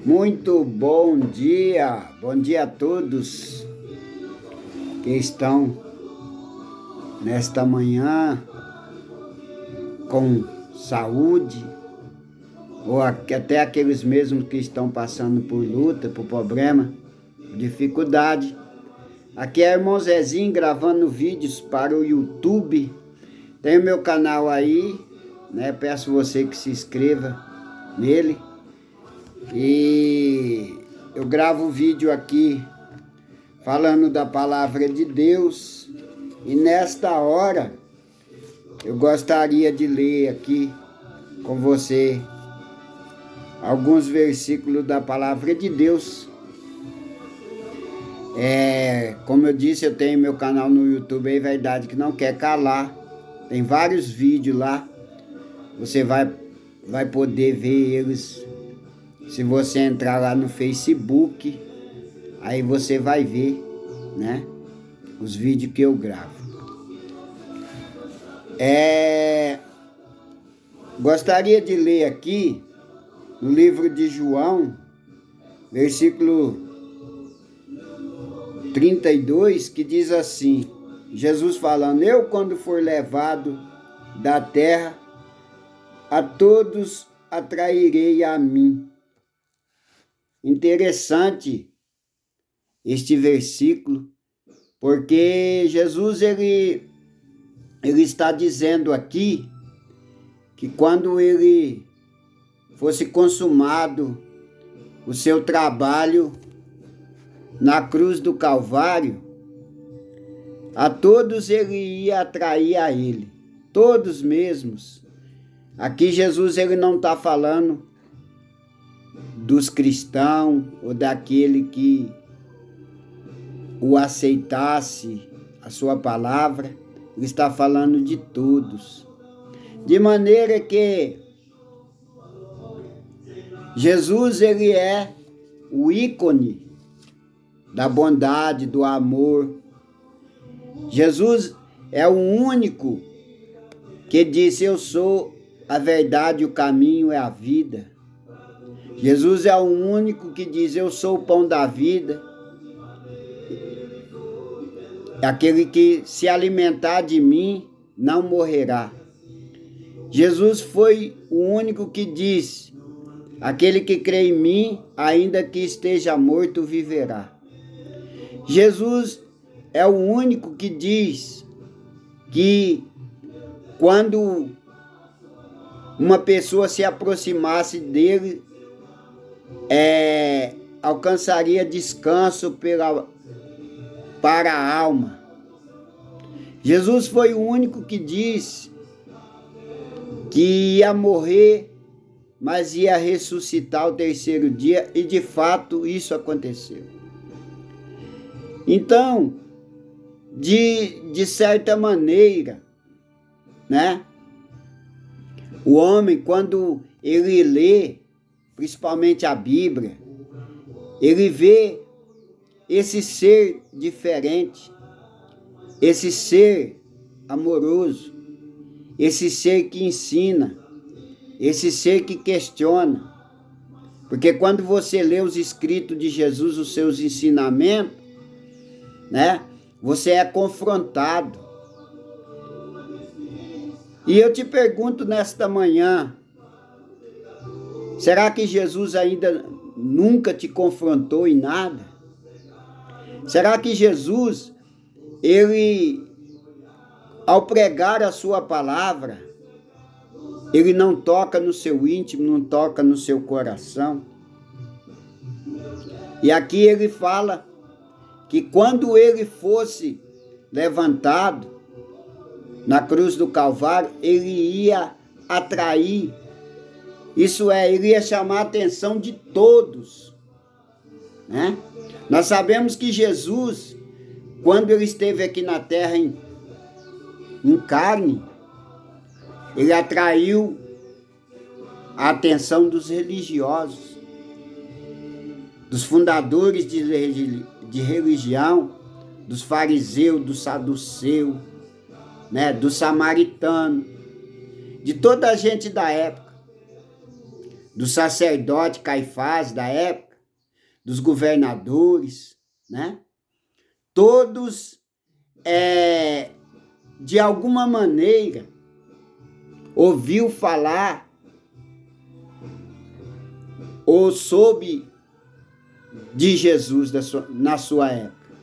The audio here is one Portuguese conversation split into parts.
Muito bom dia a todos que estão nesta manhã com saúde, ou até aqueles mesmos que estão passando por luta, por problema, dificuldade. Aqui é irmão Zezinho gravando vídeos para o YouTube. Tem o meu canal aí, né? Peço você que se inscreva nele. E eu gravo vídeo aqui falando da palavra de Deus. E nesta hora eu gostaria de ler aqui com você alguns versículos da palavra de Deus. Como eu disse, eu tenho meu canal no YouTube aí, Verdade que Não Quer Calar. Tem vários vídeos lá. Você vai poder ver eles. Se você entrar lá no Facebook, aí você vai ver, né, os vídeos que eu gravo. Gostaria de ler aqui no livro de João, versículo 32, que diz assim, Jesus falando: eu, quando for levado da terra, a todos atrairei a mim. Interessante este versículo, porque Jesus ele está dizendo aqui que quando ele fosse consumado o seu trabalho na cruz do Calvário, a todos ele ia atrair a ele, todos mesmos. Aqui Jesus ele não está falando dos cristãos ou daquele que o aceitasse a sua palavra. Ele está falando de todos. De maneira que Jesus ele é o ícone da bondade, do amor. Jesus é o único que disse: eu sou a verdade, o caminho e a vida. Jesus é o único que diz: eu sou o pão da vida. Aquele que se alimentar de mim não morrerá. Jesus foi o único que disse: aquele que crê em mim, ainda que esteja morto, viverá. Jesus é o único que diz que quando uma pessoa se aproximasse dele, alcançaria descanso para a alma. Jesus foi o único que disse que ia morrer, mas ia ressuscitar ao terceiro dia, e de fato isso aconteceu. Então, de certa maneira, né, o homem, quando ele lê, principalmente a Bíblia, ele vê esse ser diferente, esse ser amoroso, esse ser que ensina, esse ser que questiona. Porque quando você lê os escritos de Jesus, os seus ensinamentos, né, você é confrontado. E eu te pergunto nesta manhã, será que Jesus ainda nunca te confrontou em nada? Será que Jesus, ele, ao pregar a sua palavra, ele não toca no seu íntimo, não toca no seu coração? E aqui ele fala que quando ele fosse levantado na cruz do Calvário, ele ia atrair, isso é, ele ia chamar a atenção de todos, né? Nós sabemos que Jesus, quando ele esteve aqui na terra em carne, ele atraiu a atenção dos religiosos, dos fundadores de religião, dos fariseus, dos saduceus, né, dos samaritanos, de toda a gente da época. do sacerdote Caifás da época, dos governadores, né? Todos, de alguma maneira, ouviu falar ou soube de Jesus na sua época.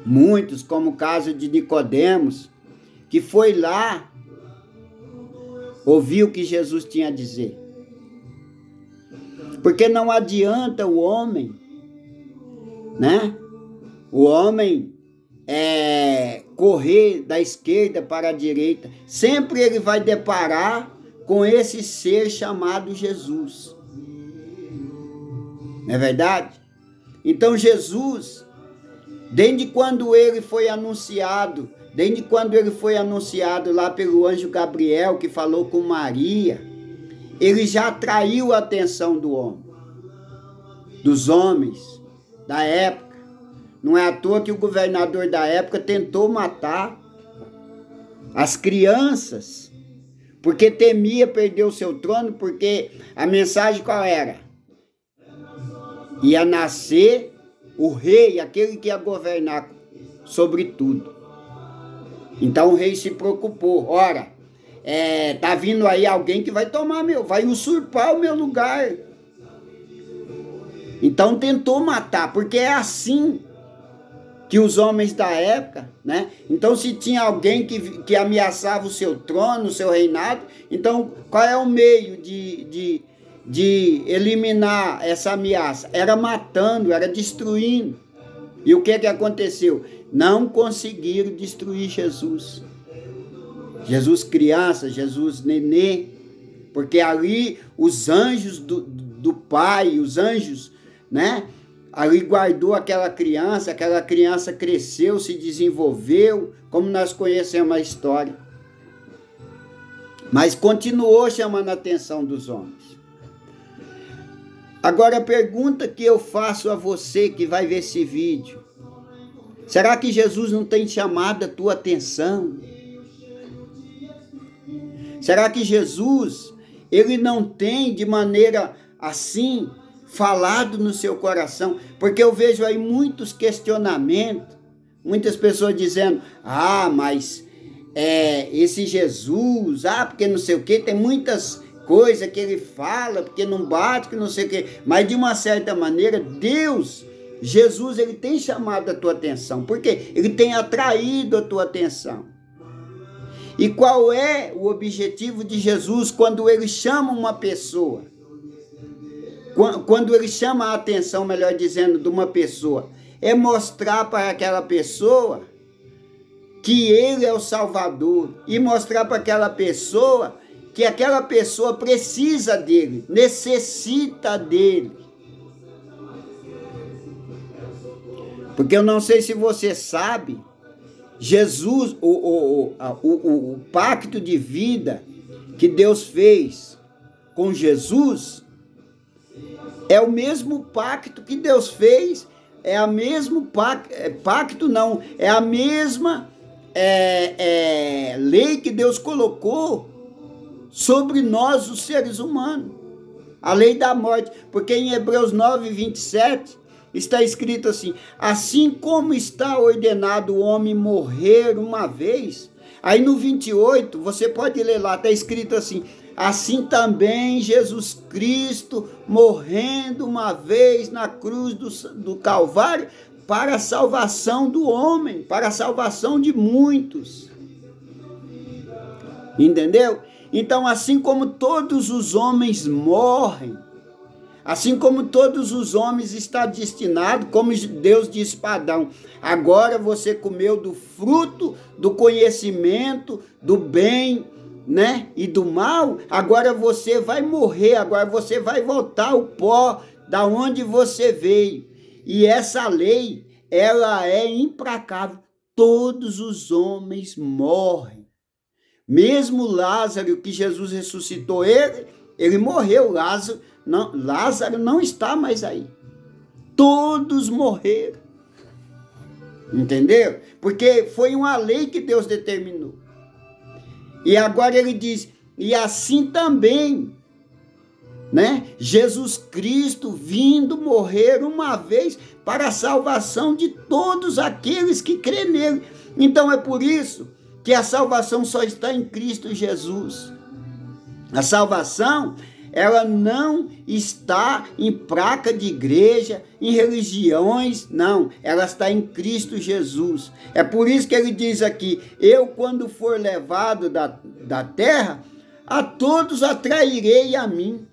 Muitos, como o caso de Nicodemos, que foi lá, ouviu o que Jesus tinha a dizer. Porque não adianta o homem, né? O homem correr da esquerda para a direita. Sempre ele vai deparar com esse ser chamado Jesus. Não é verdade? Então Jesus, desde quando ele foi anunciado lá pelo anjo Gabriel, que falou com Maria, ele já atraiu a atenção do homem, dos homens da época. Não é à toa que o governador da época tentou matar as crianças, porque temia perder o seu trono, porque a mensagem qual era? Ia nascer o rei, aquele que ia governar sobre tudo. Então o rei se preocupou. Ora, tá vindo aí alguém que vai vai usurpar o meu lugar. Então tentou matar, porque é assim que os homens da época, né? Então se tinha alguém que ameaçava o seu trono, o seu reinado, então qual é o meio de eliminar essa ameaça? Era matando, era destruindo. E o que aconteceu? Não conseguiram destruir Jesus. Jesus criança, Jesus nenê, porque ali os anjos do Pai, os anjos, né? Ali guardou aquela criança cresceu, se desenvolveu, como nós conhecemos a história. Mas continuou chamando a atenção dos homens. Agora a pergunta que eu faço a você que vai ver esse vídeo: será que Jesus não tem chamado a tua atenção? Será que Jesus, ele não tem de maneira assim falado no seu coração? Porque eu vejo aí muitos questionamentos, muitas pessoas dizendo: mas esse Jesus, porque não sei o que, tem muitas coisas que ele fala, porque não bate, que não sei o que. Mas de uma certa maneira, Jesus, ele tem chamado a tua atenção, porque ele tem atraído a tua atenção. E qual é o objetivo de Jesus quando ele chama uma pessoa? Quando ele chama a atenção, melhor dizendo, de uma pessoa, é mostrar para aquela pessoa que ele é o Salvador, e mostrar para aquela pessoa que aquela pessoa precisa dele, necessita dele. Porque eu não sei se você sabe, Jesus, o pacto de vida que Deus fez com Jesus é o mesmo pacto que Deus fez, é a mesma lei que Deus colocou sobre nós, os seres humanos, a lei da morte. Porque em Hebreus 9:27 está escrito assim: assim como está ordenado o homem morrer uma vez. Aí no 28, você pode ler lá, está escrito assim: assim também Jesus Cristo, morrendo uma vez na cruz do Calvário, para a salvação do homem, para a salvação de muitos. Entendeu? Então, assim como todos os homens morrem, assim como todos os homens estão destinados, como Deus disse para Adão: agora você comeu do fruto do conhecimento do bem, né, e do mal, agora você vai morrer, agora você vai voltar ao pó da onde você veio. E essa lei, ela é implacável. Todos os homens morrem. Mesmo Lázaro, que Jesus ressuscitou ele morreu. Lázaro não está mais aí. Todos morreram. Entendeu? Porque foi uma lei que Deus determinou. E agora ele diz: e assim também né? Jesus Cristo vindo morrer uma vez para a salvação de todos aqueles que crê nele. Então é por isso que a salvação só está em Cristo Jesus. A salvação, ela não está em placa de igreja, em religiões, não. Ela está em Cristo Jesus. É por isso que ele diz aqui: eu, quando for levado da terra, a todos atrairei a mim.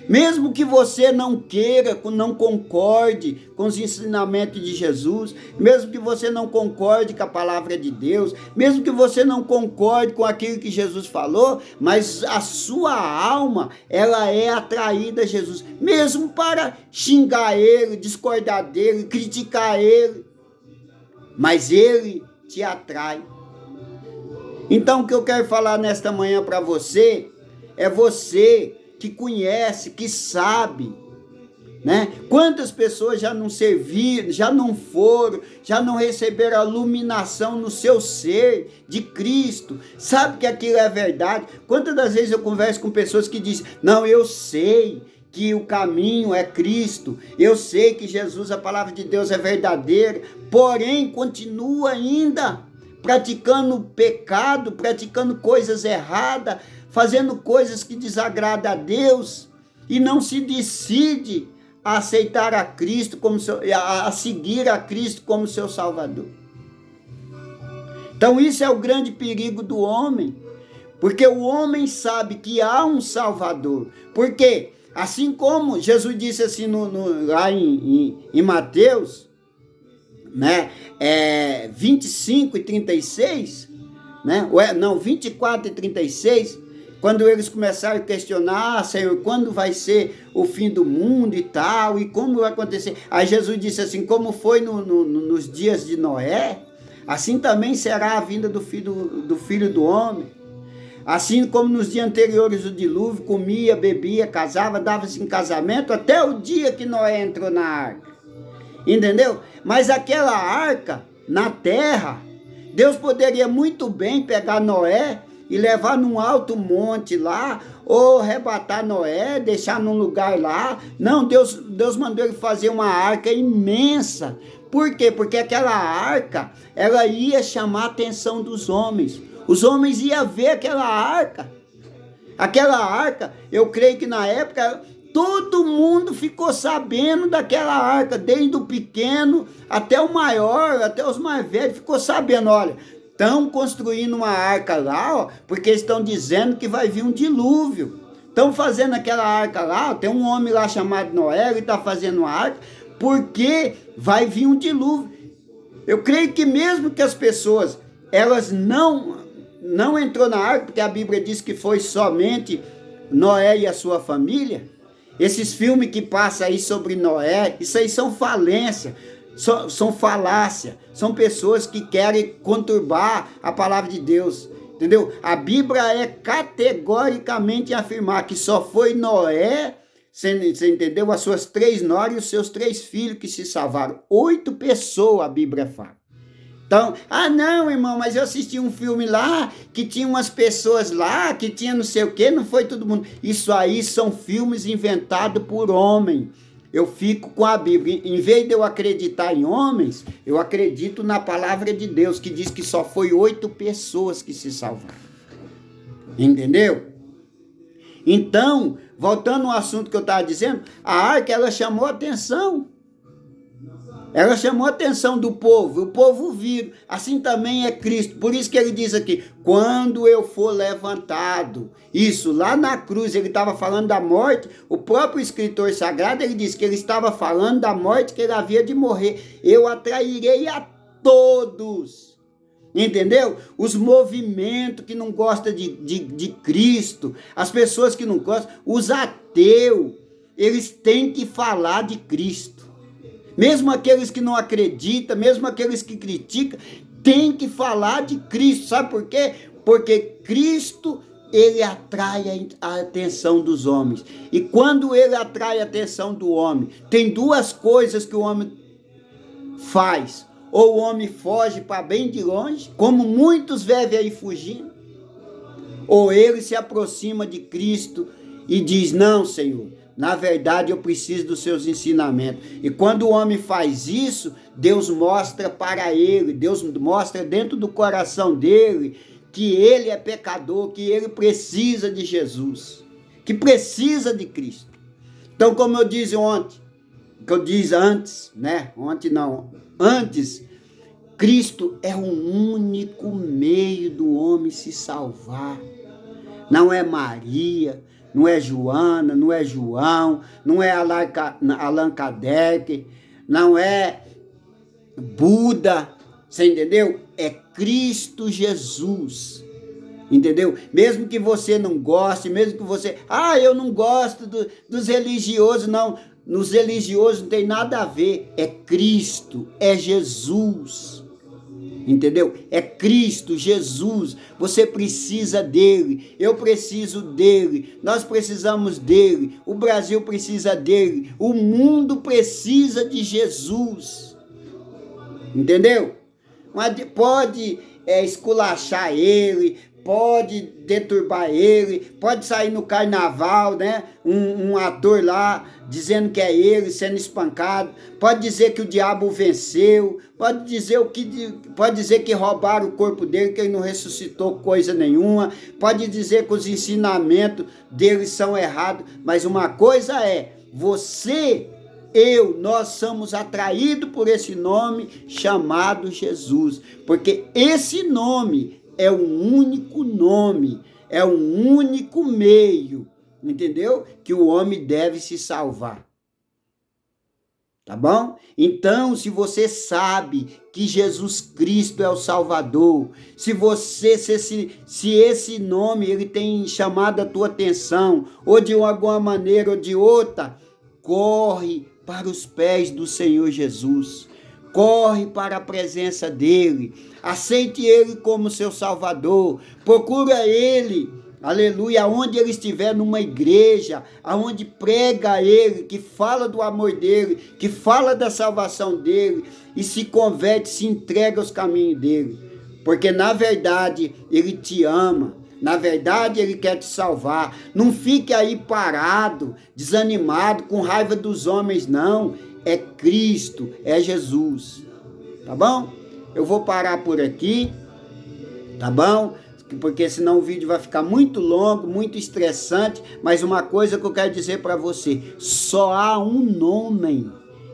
Mesmo que você não queira, não concorde com os ensinamentos de Jesus, mesmo que você não concorde com a palavra de Deus, mesmo que você não concorde com aquilo que Jesus falou, mas a sua alma, ela é atraída a Jesus, mesmo para xingar ele, discordar dele, criticar ele, mas ele te atrai. Então o que eu quero falar nesta manhã para você, é você que conhece, que sabe, né? Quantas pessoas já não serviram, já não foram, já não receberam a iluminação no seu ser de Cristo, sabe que aquilo é verdade? Quantas das vezes eu converso com pessoas que dizem: não, eu sei que o caminho é Cristo, eu sei que Jesus, a palavra de Deus, é verdadeira, porém continua ainda praticando pecado, praticando coisas erradas, fazendo coisas que desagradam a Deus, e não se decide a aceitar a Cristo como a seguir a Cristo como seu Salvador. Então isso é o grande perigo do homem, porque o homem sabe que há um Salvador. Porque assim como Jesus disse assim lá em Mateus, né, 25 e 36, né, não, 24 e 36, quando eles começaram a questionar: Senhor, quando vai ser o fim do mundo e tal, e como vai acontecer? Aí Jesus disse assim: como foi nos dias de Noé, assim também será a vinda do filho do homem. Assim como nos dias anteriores do dilúvio, comia, bebia, casava, dava-se em casamento, até o dia que Noé entrou na arca. Entendeu? Mas aquela arca, na terra, Deus poderia muito bem pegar Noé e levar num alto monte lá, ou arrebatar Noé, deixar num lugar lá. Não, Deus mandou ele fazer uma arca imensa. Por quê? Porque aquela arca, ela ia chamar a atenção dos homens. Os homens iam ver aquela arca. Aquela arca, eu creio que na época todo mundo ficou sabendo daquela arca, desde o pequeno até o maior, até os mais velhos, ficou sabendo: olha, estão construindo uma arca lá, ó, porque estão dizendo que vai vir um dilúvio. Estão fazendo aquela arca lá, ó, tem um homem lá chamado Noé, ele está fazendo uma arca, porque vai vir um dilúvio. Eu creio que mesmo que as pessoas, elas não entrou na arca, porque a Bíblia diz que foi somente Noé e a sua família. Esses filmes que passam aí sobre Noé, isso aí são falência, são falácia, são pessoas que querem conturbar a palavra de Deus, entendeu? A Bíblia é categoricamente afirmar que só foi Noé, você entendeu? As suas 3 noras e os seus 3 filhos que se salvaram. 8 pessoas a Bíblia fala. Então, não, irmão, mas eu assisti um filme lá, que tinha umas pessoas lá, que tinha não sei o quê, não foi todo mundo. Isso aí são filmes inventados por homem. Eu fico com a Bíblia. Em vez de eu acreditar em homens, eu acredito na palavra de Deus, que diz que só foi 8 pessoas que se salvaram. Entendeu? Então, voltando ao assunto que eu estava dizendo, a arca, ela chamou a atenção. Ela chamou a atenção do povo, o povo viu. Assim também é Cristo. Por isso que ele diz aqui: quando eu for levantado. Isso, lá na cruz, ele estava falando da morte. O próprio escritor sagrado, ele disse que ele estava falando da morte, que ele havia de morrer. Eu atrairei a todos. Entendeu? Os movimentos que não gostam de Cristo, as pessoas que não gostam, os ateus, eles têm que falar de Cristo. Mesmo aqueles que não acreditam, mesmo aqueles que criticam, tem que falar de Cristo. Sabe por quê? Porque Cristo, ele atrai a atenção dos homens. E quando ele atrai a atenção do homem, tem 2 coisas que o homem faz. Ou o homem foge para bem de longe, como muitos vivem aí fugindo, ou ele se aproxima de Cristo e diz: não, Senhor, na verdade eu preciso dos seus ensinamentos. E quando o homem faz isso, Deus mostra para ele, Deus mostra dentro do coração dele que ele é pecador, que ele precisa de Jesus, que precisa de Cristo. Então, como eu disse ontem, que eu disse antes, né? Ontem não, antes, Cristo é o único meio do homem se salvar. Não é Maria, não é Joana, não é João, não é Allan Kardec, não é Buda, você entendeu? É Cristo Jesus, entendeu? Mesmo que você não goste, mesmo que você... eu não gosto dos religiosos, não. Nos religiosos não tem nada a ver. É Cristo, é Jesus, entendeu? É Cristo, Jesus. Você precisa dele, eu preciso dele, nós precisamos dele, o Brasil precisa dele, o mundo precisa de Jesus, entendeu? Mas pode esculachar ele, pode deturbar ele, pode sair no carnaval, né? Um ator lá dizendo que é ele, sendo espancado, pode dizer que o diabo venceu, pode dizer que roubaram o corpo dele, que ele não ressuscitou coisa nenhuma, pode dizer que os ensinamentos dele são errados, mas uma coisa é, nós somos atraídos por esse nome chamado Jesus, porque esse nome é um único nome, é um único meio, entendeu? Que o homem deve se salvar. Tá bom? Então, se você sabe que Jesus Cristo é o Salvador, se esse nome ele tem chamado a tua atenção, ou de alguma maneira ou de outra, corre para os pés do Senhor Jesus. Corre para a presença dele, aceite ele como seu Salvador, procura ele, aleluia, aonde ele estiver, numa igreja, aonde prega ele, que fala do amor dele, que fala da salvação dele, e se converte, se entrega aos caminhos dele, porque na verdade ele te ama, na verdade ele quer te salvar. Não fique aí parado, desanimado, com raiva dos homens, não. É Cristo, é Jesus, tá bom? Eu vou parar por aqui, tá bom? Porque senão o vídeo vai ficar muito longo, muito estressante, mas uma coisa que eu quero dizer para você, só há um nome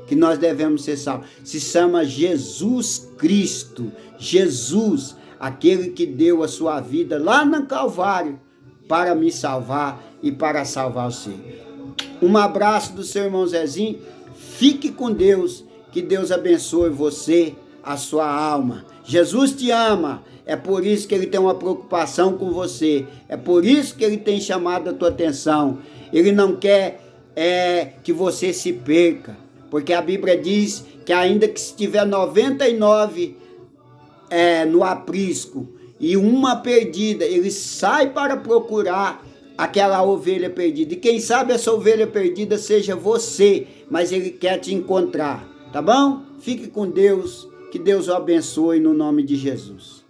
que nós devemos ser salvos, se chama Jesus Cristo, Jesus, aquele que deu a sua vida lá no Calvário para me salvar e para salvar você. Um abraço do seu irmão Zezinho. Fique com Deus, que Deus abençoe você, a sua alma. Jesus te ama, é por isso que ele tem uma preocupação com você, é por isso que ele tem chamado a tua atenção. Ele não quer que você se perca, porque a Bíblia diz que ainda que se tiver 99 no aprisco e uma perdida, ele sai para procurar aquela ovelha perdida. E quem sabe essa ovelha perdida seja você, mas ele quer te encontrar, tá bom? Fique com Deus, que Deus o abençoe no nome de Jesus.